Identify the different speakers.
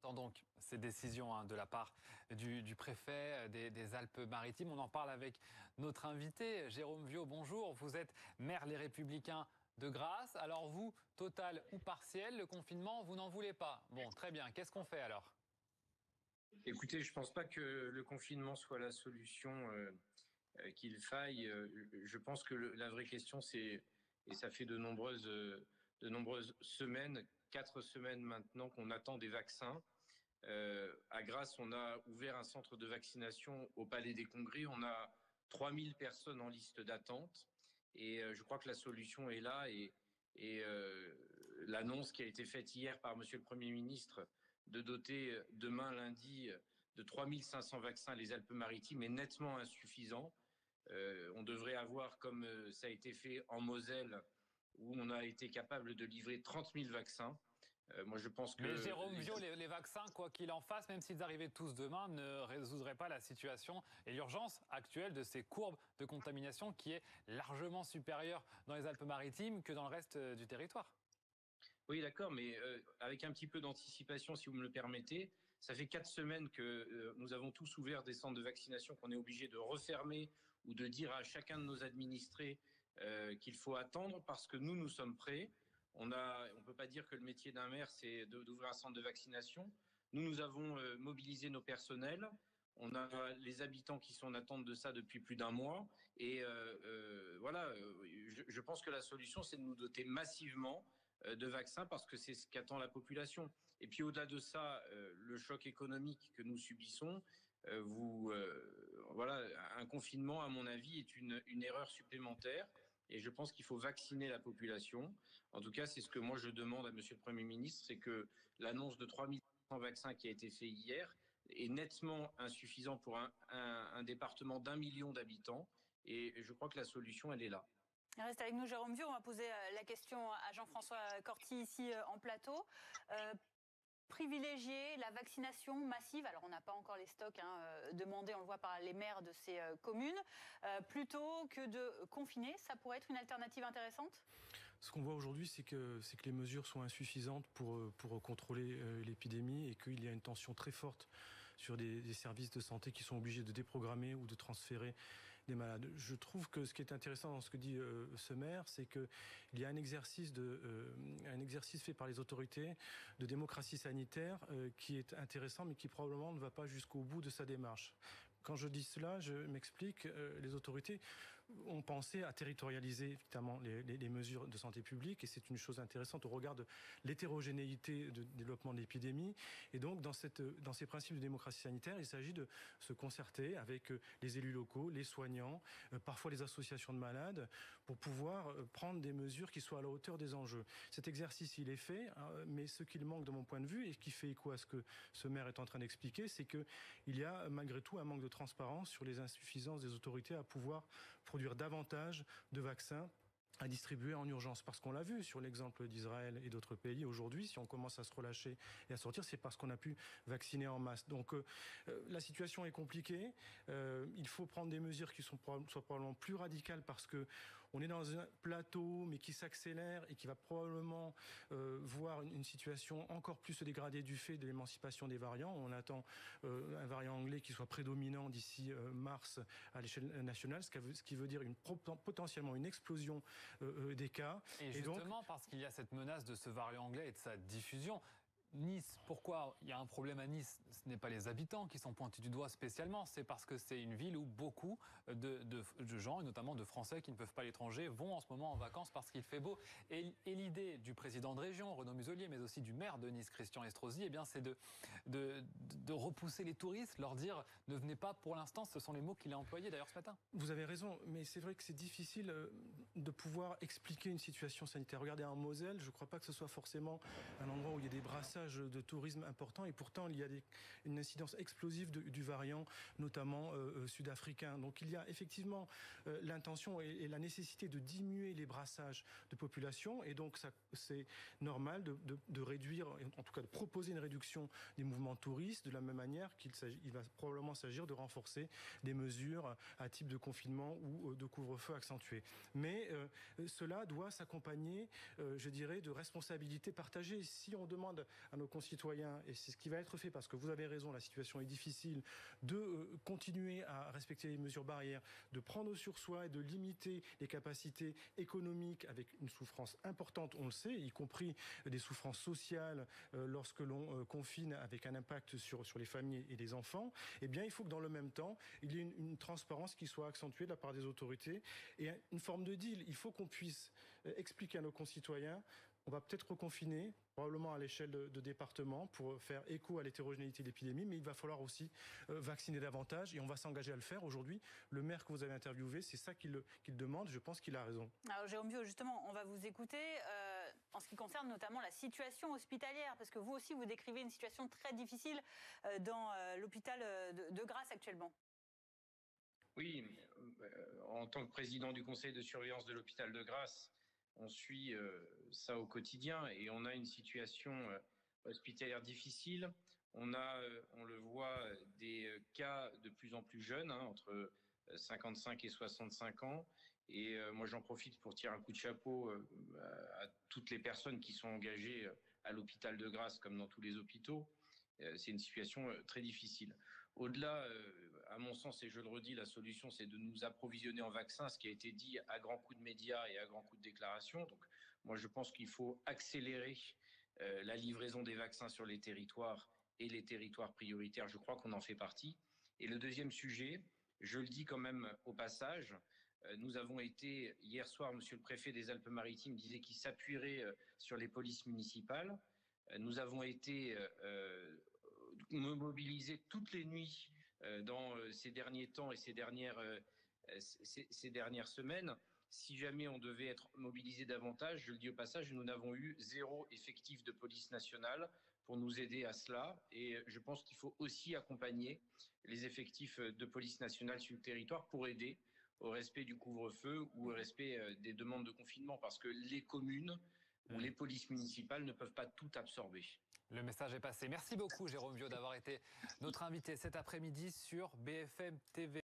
Speaker 1: attend donc ces décisions de la part du préfet des Alpes-Maritimes. On en parle avec notre invité, Jérôme Viaud. Bonjour, vous êtes maire Les Républicains de Grasse. Alors vous, total ou partiel, le confinement, vous n'en voulez pas. Bon, très bien. Qu'est-ce qu'on fait alors?
Speaker 2: Écoutez, je ne pense pas que le confinement soit la solution qu'il faille. Je pense que la vraie question, c'est, et ça fait de nombreuses semaines, 4 semaines maintenant qu'on attend des vaccins. À Grasse, on a ouvert un centre de vaccination au Palais des Congrès. On a 3000 personnes en liste d'attente. Et je crois que la solution est là. Et l'annonce qui a été faite hier par Monsieur le Premier ministre de doter demain lundi de 3500 vaccins les Alpes-Maritimes est nettement insuffisant. On devrait avoir, comme ça a été fait en Moselle, où on a été capable de livrer 30 000 vaccins. Moi, je pense que...
Speaker 1: Mais Jérôme Viaud, les vaccins, quoi qu'il en fasse, même s'ils arrivaient tous demain, ne résoudraient pas la situation et l'urgence actuelle de ces courbes de contamination qui est largement supérieure dans les Alpes-Maritimes que dans le reste du territoire.
Speaker 2: Oui, d'accord, mais avec un petit peu d'anticipation, si vous me le permettez, ça fait 4 semaines que nous avons tous ouvert des centres de vaccination qu'on est obligé de refermer ou de dire à chacun de nos administrés qu'il faut attendre parce que nous sommes prêts. On ne peut pas dire que le métier d'un maire, c'est d'ouvrir un centre de vaccination. Nous avons mobilisé nos personnels. On a les habitants qui sont en attente de ça depuis plus d'un mois. Et voilà, je pense que la solution, c'est de nous doter massivement de vaccins parce que c'est ce qu'attend la population. Et puis au-delà de ça, le choc économique que nous subissons, voilà, un confinement, à mon avis, est une erreur supplémentaire. Et je pense qu'il faut vacciner la population. En tout cas, c'est ce que moi je demande à Monsieur le Premier ministre, c'est que l'annonce de 3500 vaccins qui a été faite hier est nettement insuffisant pour un département d'1 million d'habitants. Et je crois que la solution, elle est là.
Speaker 3: Reste avec nous, Jérôme Viaud. On va poser la question à Jean-François Corti ici en plateau. Privilégier la vaccination massive, alors on n'a pas encore les stocks demandés, on le voit par les maires de ces communes, plutôt que de confiner, ça pourrait être une alternative intéressante?
Speaker 4: Ce qu'on voit aujourd'hui, c'est que les mesures sont insuffisantes pour contrôler l'épidémie et qu'il y a une tension très forte sur des services de santé qui sont obligés de déprogrammer ou de transférer des malades. Je trouve que ce qui est intéressant dans ce que dit ce maire, c'est qu'il y a un exercice fait par les autorités de démocratie sanitaire qui est intéressant, mais qui probablement ne va pas jusqu'au bout de sa démarche. Quand je dis cela, je m'explique, les autorités ont pensé à territorialiser évidemment les mesures de santé publique et c'est une chose intéressante au regard de l'hétérogénéité de développement de l'épidémie. Et donc dans ces principes de démocratie sanitaire, il s'agit de se concerter avec les élus locaux, les soignants, parfois les associations de malades, pour pouvoir prendre des mesures qui soient à la hauteur des enjeux. Cet exercice, il est fait, mais ce qu'il manque de mon point de vue et qui fait écho à ce que ce maire est en train d'expliquer, c'est qu'il y a malgré tout un manque de transparence sur les insuffisances des autorités à pouvoir produire davantage de vaccins à distribuer en urgence. Parce qu'on l'a vu sur l'exemple d'Israël et d'autres pays aujourd'hui, si on commence à se relâcher et à sortir, c'est parce qu'on a pu vacciner en masse. Donc la situation est compliquée. Il faut prendre des mesures qui soient probablement plus radicales parce que on est dans un plateau mais qui s'accélère et qui va probablement voir une situation encore plus se dégrader du fait de l'émancipation des variants. On attend un variant anglais qui soit prédominant d'ici mars à l'échelle nationale, ce qui veut dire potentiellement une explosion des cas.
Speaker 1: Et justement, parce qu'il y a cette menace de ce variant anglais et de sa diffusion, Nice, pourquoi il y a un problème à Nice? Ce n'est pas les habitants qui sont pointés du doigt spécialement, c'est parce que c'est une ville où beaucoup de gens, et notamment de Français qui ne peuvent pas à l'étranger, vont en ce moment en vacances parce qu'il fait beau. Et l'idée du président de région, Renaud Muselier, mais aussi du maire de Nice, Christian Estrosi, eh bien, c'est de repousser les touristes, leur dire ne venez pas pour l'instant, ce sont les mots qu'il a employés d'ailleurs ce matin.
Speaker 4: Vous avez raison, mais c'est vrai que c'est difficile de pouvoir expliquer une situation sanitaire. Regardez en Moselle, je ne crois pas que ce soit forcément un endroit où il y a des brassages de tourisme important et pourtant il y a une incidence explosive du variant, notamment sud-africain. Donc il y a effectivement l'intention et la nécessité de diminuer les brassages de population et donc c'est normal de réduire, en tout cas de proposer une réduction des mouvements touristes de la même manière qu'il va probablement s'agir de renforcer des mesures à type de confinement ou de couvre-feu accentué. Mais cela doit s'accompagner, je dirais, de responsabilités partagées. Si on demande à nos concitoyens, et c'est ce qui va être fait parce que vous avez raison, la situation est difficile, de continuer à respecter les mesures barrières, de prendre sur soi et de limiter les capacités économiques avec une souffrance importante, on le sait, y compris des souffrances sociales lorsque l'on confine avec un impact sur les familles et les enfants, eh bien il faut que dans le même temps, il y ait une transparence qui soit accentuée de la part des autorités et une forme de deal. Il faut qu'on puisse expliquer à nos concitoyens, on va peut-être reconfiner, probablement à l'échelle de départements, pour faire écho à l'hétérogénéité de l'épidémie, mais il va falloir aussi vacciner davantage, et on va s'engager à le faire. Aujourd'hui, le maire que vous avez interviewé, c'est ça qu'il demande, je pense qu'il a raison.
Speaker 3: Alors Jérôme Viau, justement, on va vous écouter en ce qui concerne notamment la situation hospitalière, parce que vous aussi, vous décrivez une situation très difficile dans l'hôpital de Grasse actuellement.
Speaker 2: Oui, en tant que président du conseil de surveillance de l'hôpital de Grasse, on suit ça au quotidien et on a une situation hospitalière difficile. On le voit, des cas de plus en plus jeunes, entre 55 et 65 ans. Et moi, j'en profite pour tirer un coup de chapeau à toutes les personnes qui sont engagées à l'hôpital de Grasse, comme dans tous les hôpitaux. C'est une situation très difficile. Au-delà, à mon sens, et je le redis, la solution, c'est de nous approvisionner en vaccins, ce qui a été dit à grands coups de médias et à grands coups de déclarations. Donc, moi, je pense qu'il faut accélérer la livraison des vaccins sur les territoires et les territoires prioritaires. Je crois qu'on en fait partie. Et le deuxième sujet, je le dis quand même au passage, nous avons été, hier soir, monsieur le préfet des Alpes-Maritimes disait qu'il s'appuierait sur les polices municipales. Nous avons été mobilisés toutes les nuits dans ces derniers temps et ces dernières semaines. Si jamais on devait être mobilisé davantage, je le dis au passage, nous n'avons eu 0 effectif de police nationale pour nous aider à cela. Et je pense qu'il faut aussi accompagner les effectifs de police nationale sur le territoire pour aider au respect du couvre-feu ou au respect des demandes de confinement, parce que les communes ou les polices municipales ne peuvent pas tout absorber.
Speaker 1: Le message est passé. Merci beaucoup, Jérôme Viau, d'avoir été notre invité cet après-midi sur BFM TV.